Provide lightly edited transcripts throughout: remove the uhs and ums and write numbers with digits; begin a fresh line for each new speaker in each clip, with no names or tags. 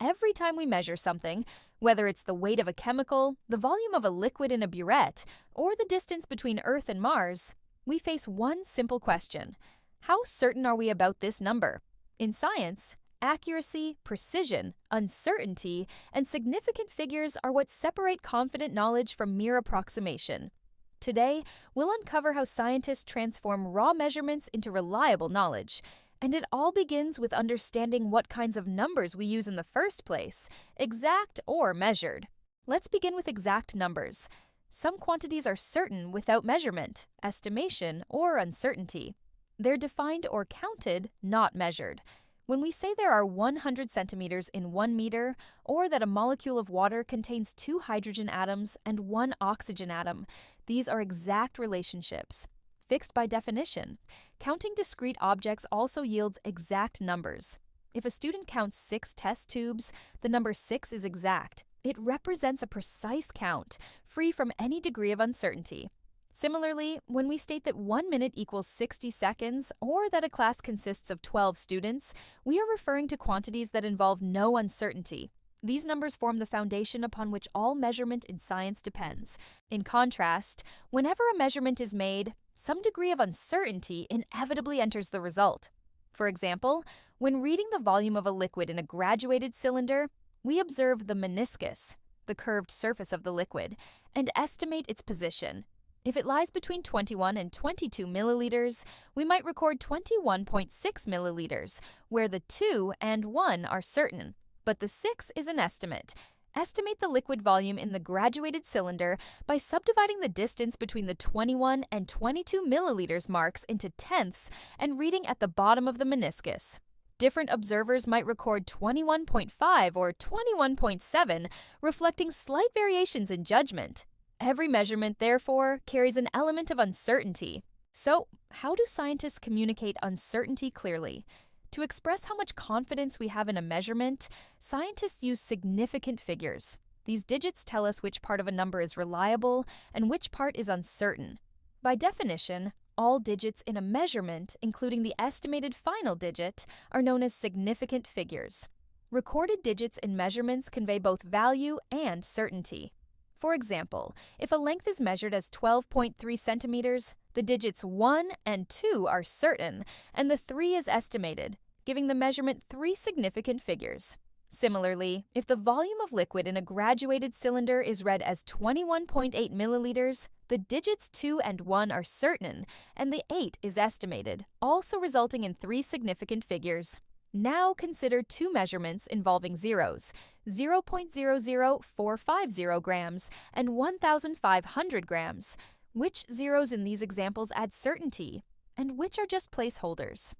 Every time we measure something, whether it's the weight of a chemical, the volume of a liquid in a burette, or the distance between Earth and Mars, we face one simple question. How certain are we about this number? In science, accuracy, precision, uncertainty, and significant figures are what separate confident knowledge from mere approximation. Today, we'll uncover how scientists transform raw measurements into reliable knowledge. And it all begins with understanding what kinds of numbers we use in the first place, exact or measured. Let's begin with exact numbers. Some quantities are certain without measurement, estimation, or uncertainty. They're defined or counted, not measured. When we say there are 100 centimeters in 1 meter, or that a molecule of water contains 2 hydrogen atoms and 1 oxygen atom, these are exact relationships, fixed by definition. Counting discrete objects also yields exact numbers. If a student counts 6 test tubes, the number 6 is exact. It represents a precise count, free from any degree of uncertainty. Similarly, when we state that 1 minute equals 60 seconds, or that a class consists of 12 students, we are referring to quantities that involve no uncertainty. These numbers form the foundation upon which all measurement in science depends. In contrast, whenever a measurement is made, some degree of uncertainty inevitably enters the result. For example, when reading the volume of a liquid in a graduated cylinder, we observe the meniscus, the curved surface of the liquid, and estimate its position. If it lies between 21 and 22 milliliters, we might record 21.6 milliliters, where the 2 and 1 are certain, but the 6 is an estimate. Estimate the liquid volume in the graduated cylinder by subdividing the distance between the 21 and 22 milliliters marks into tenths and reading at the bottom of the meniscus. Different observers might record 21.5 or 21.7, reflecting slight variations in judgment. Every measurement, therefore, carries an element of uncertainty. So, how do scientists communicate uncertainty clearly? To express how much confidence we have in a measurement, scientists use significant figures. These digits tell us which part of a number is reliable and which part is uncertain. By definition, all digits in a measurement, including the estimated final digit, are known as significant figures. Recorded digits in measurements convey both value and certainty. For example, if a length is measured as 12.3 centimeters, the digits 1 and 2 are certain, and the 3 is estimated, giving the measurement 3 significant figures. Similarly, if the volume of liquid in a graduated cylinder is read as 21.8 milliliters, the digits 2 and 1 are certain, and the 8 is estimated, also resulting in 3 significant figures. Now consider 2 measurements involving zeros, 0.00450 grams and 1,500 grams. Which zeros in these examples add certainty, and which are just placeholders?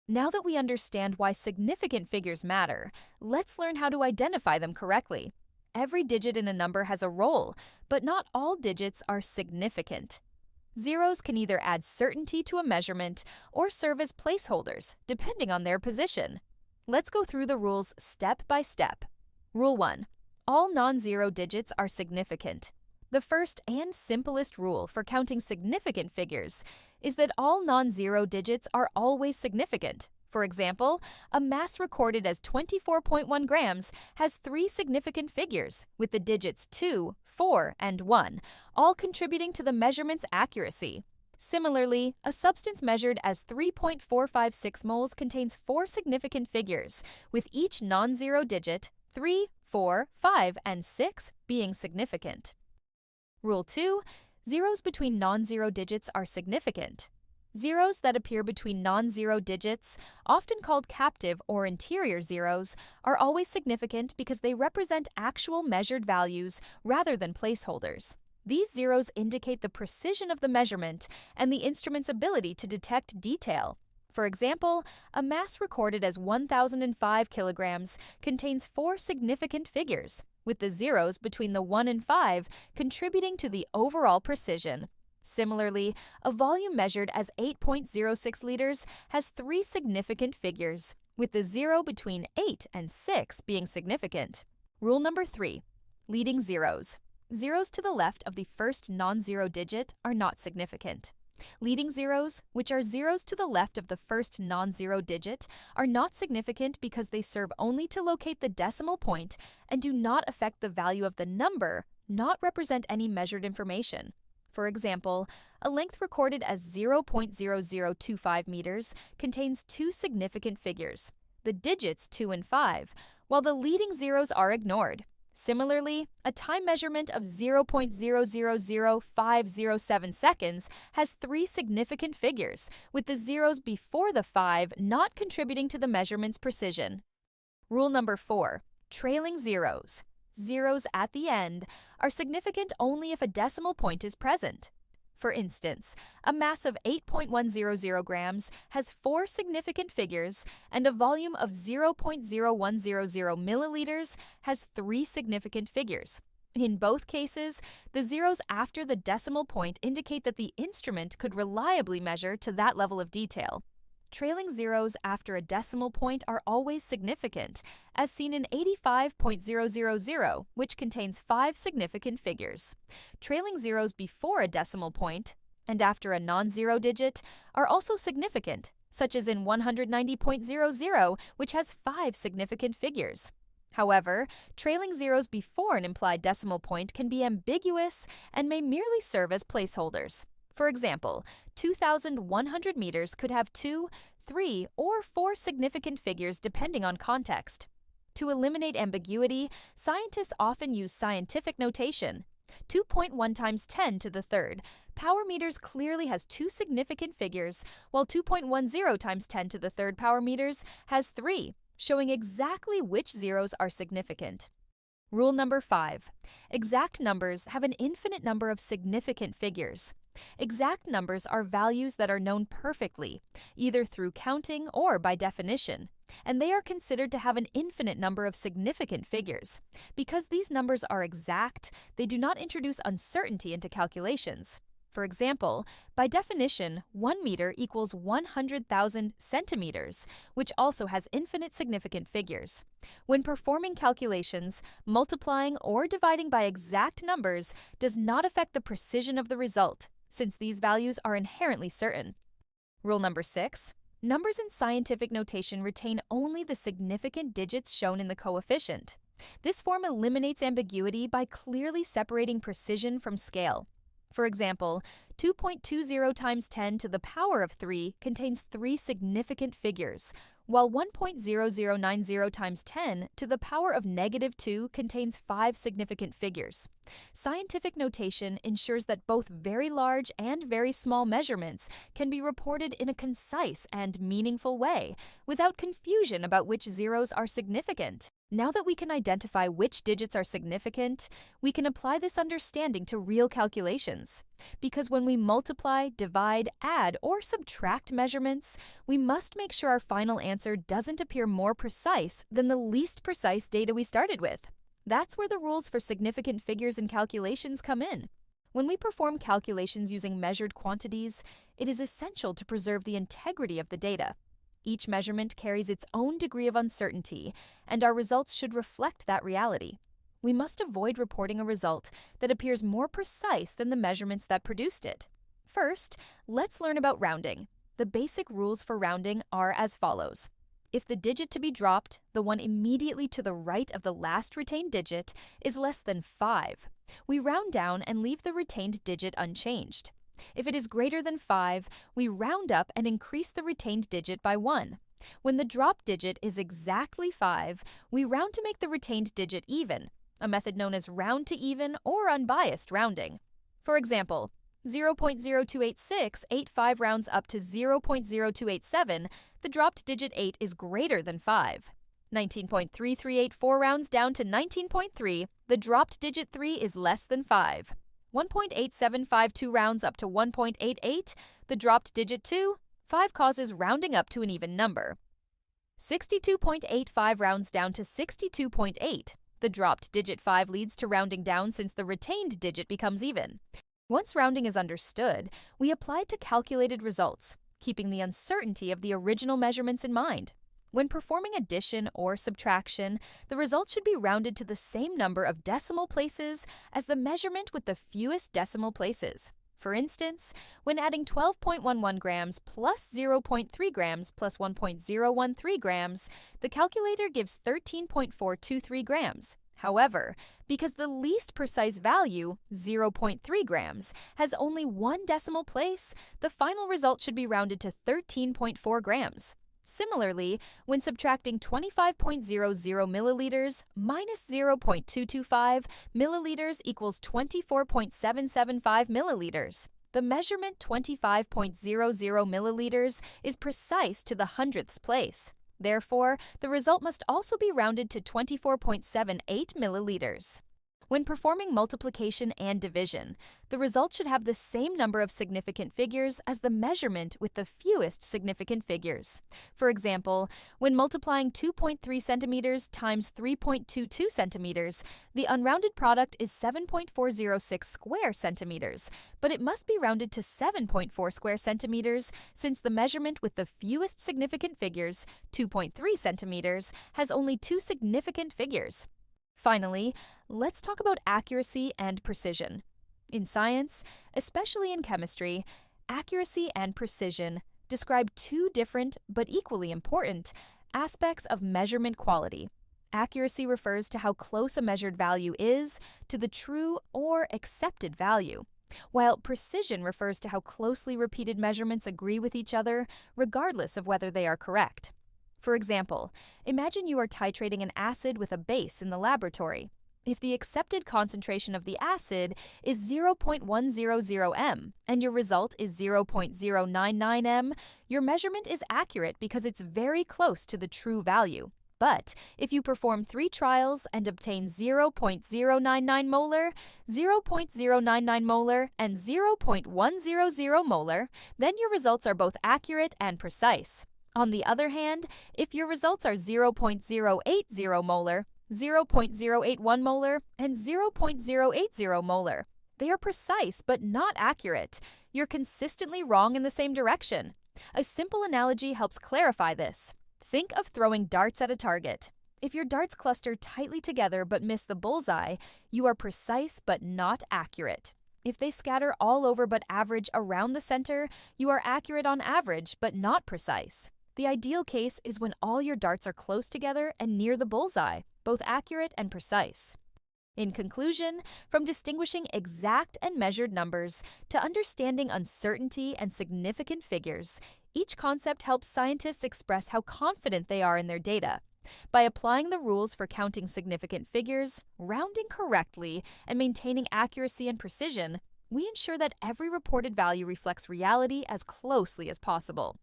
Now that we understand why significant figures matter, let's learn how to identify them correctly. Every digit in a number has a role, but not all digits are significant. Zeros can either add certainty to a measurement or serve as placeholders, depending on their position. Let's go through the rules step by step. Rule 1. All non-zero digits are significant. The first and simplest rule for counting significant figures is that all non-zero digits are always significant. For example, a mass recorded as 24.1 grams has 3 significant figures, with the digits 2, 4, and 1, all contributing to the measurement's accuracy. Similarly, a substance measured as 3.456 moles contains 4 significant figures, with each non-zero digit, 3, 4, 5, and 6, being significant. Rule 2. Zeros between non-zero digits are significant. Zeros that appear between non-zero digits, often called captive or interior zeros, are always significant because they represent actual measured values rather than placeholders. These zeros indicate the precision of the measurement and the instrument's ability to detect detail. For example, a mass recorded as 1,005 kilograms contains 4 significant figures, with the zeros between the 1 and 5 contributing to the overall precision. Similarly, a volume measured as 8.06 liters has 3 significant figures, with the 0 between 8 and 6 being significant. Rule number 3. Leading zeros. Zeros to the left of the first non-zero digit are not significant. Leading zeros, which are zeros to the left of the first non-zero digit, are not significant because they serve only to locate the decimal point and do not affect the value of the number, not represent any measured information. For example, a length recorded as 0.0025 meters contains two significant figures, the digits 2 and 5, while the leading zeros are ignored. Similarly, a time measurement of 0.000507 seconds has three significant figures, with the zeros before the 5 not contributing to the measurement's precision. Rule number 4. Trailing zeros. Zeros at the end are significant only if a decimal point is present. For instance, a mass of 8.100 grams has four significant figures, and a volume of 0.0100 milliliters has three significant figures. In both cases, the zeros after the decimal point indicate that the instrument could reliably measure to that level of detail. Trailing zeros after a decimal point are always significant, as seen in 85.000, which contains five significant figures. Trailing zeros before a decimal point and after a non-zero digit are also significant, such as in 190.00, which has five significant figures. However, trailing zeros before an implied decimal point can be ambiguous and may merely serve as placeholders. For example, 2,100 meters could have 2, 3, or 4 significant figures depending on context. To eliminate ambiguity, scientists often use scientific notation. 2.1 times 10 to the third power meters clearly has two significant figures, while 2.10 times 10 to the third power meters has 3, showing exactly which zeros are significant. Rule number 5. Exact numbers have an infinite number of significant figures. Exact numbers are values that are known perfectly, either through counting or by definition, and they are considered to have an infinite number of significant figures. Because these numbers are exact, they do not introduce uncertainty into calculations. For example, by definition, 1 meter equals 100,000 centimeters, which also has infinite significant figures. When performing calculations, multiplying or dividing by exact numbers does not affect the precision of the result, since these values are inherently certain. Rule number 6. Numbers in scientific notation retain only the significant digits shown in the coefficient. This form eliminates ambiguity by clearly separating precision from scale. For example, 2.20 times 10 to the power of 3 contains three significant figures, while 1.0090 times 10 to the power of -2 contains five significant figures. Scientific notation ensures that both very large and very small measurements can be reported in a concise and meaningful way, without confusion about which zeros are significant. Now that we can identify which digits are significant, we can apply this understanding to real calculations. Because when we multiply, divide, add, or subtract measurements, we must make sure our final answer doesn't appear more precise than the least precise data we started with. That's where the rules for significant figures in calculations come in. When we perform calculations using measured quantities, it is essential to preserve the integrity of the data. Each measurement carries its own degree of uncertainty, and our results should reflect that reality. We must avoid reporting a result that appears more precise than the measurements that produced it. First, let's learn about rounding. The basic rules for rounding are as follows. If the digit to be dropped, the one immediately to the right of the last retained digit, is less than 5, we round down and leave the retained digit unchanged. If it is greater than 5, we round up and increase the retained digit by 1. When the dropped digit is exactly 5, we round to make the retained digit even, a method known as round to even or unbiased rounding. For example, 0.028685 rounds up to 0.0287, the dropped digit 8 is greater than 5. 19.3384 rounds down to 19.3, the dropped digit 3 is less than 5. 1.8752 rounds up to 1.88, the dropped digit 2, 5 causes rounding up to an even number. 62.85 rounds down to 62.8, the dropped digit 5 leads to rounding down since the retained digit becomes even. Once rounding is understood, we apply it to calculated results, keeping the uncertainty of the original measurements in mind. When performing addition or subtraction, the result should be rounded to the same number of decimal places as the measurement with the fewest decimal places. For instance, when adding 12.11 grams plus 0.3 grams plus 1.013 grams, the calculator gives 13.423 grams. However, because the least precise value, 0.3 grams, has only one decimal place, the final result should be rounded to 13.4 grams. Similarly, when subtracting 25.00 milliliters minus 0.225 milliliters equals 24.775 milliliters, the measurement 25.00 milliliters is precise to the hundredths place. Therefore, the result must also be rounded to 24.78 milliliters. When performing multiplication and division, the result should have the same number of significant figures as the measurement with the fewest significant figures. For example, when multiplying 2.3 centimeters times 3.22 centimeters, the unrounded product is 7.406 square centimeters, but it must be rounded to 7.4 square centimeters since the measurement with the fewest significant figures, 2.3 centimeters, has only two significant figures. Finally, let's talk about accuracy and precision. In science, especially in chemistry, accuracy and precision describe two different but equally important aspects of measurement quality. Accuracy refers to how close a measured value is to the true or accepted value, while precision refers to how closely repeated measurements agree with each other, regardless of whether they are correct. For example, imagine you are titrating an acid with a base in the laboratory. If the accepted concentration of the acid is 0.100 m and your result is 0.099 m, your measurement is accurate because it's very close to the true value. But if you perform 3 trials and obtain 0.099 molar, 0.099 molar, and 0.100 molar, then your results are both accurate and precise. On the other hand, if your results are 0.080 molar, 0.081 molar, and 0.080 molar, they are precise but not accurate. You're consistently wrong in the same direction. A simple analogy helps clarify this. Think of throwing darts at a target. If your darts cluster tightly together but miss the bullseye, you are precise but not accurate. If they scatter all over but average around the center, you are accurate on average but not precise. The ideal case is when all your darts are close together and near the bullseye, both accurate and precise. In conclusion, from distinguishing exact and measured numbers to understanding uncertainty and significant figures, each concept helps scientists express how confident they are in their data. By applying the rules for counting significant figures, rounding correctly, and maintaining accuracy and precision, we ensure that every reported value reflects reality as closely as possible.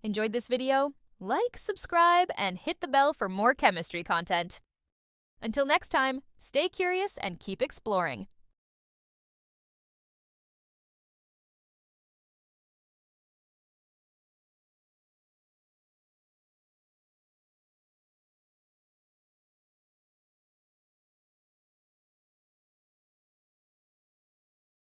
Enjoyed this video? Like, subscribe, and hit the bell for more chemistry content. Until next time, stay curious and keep exploring.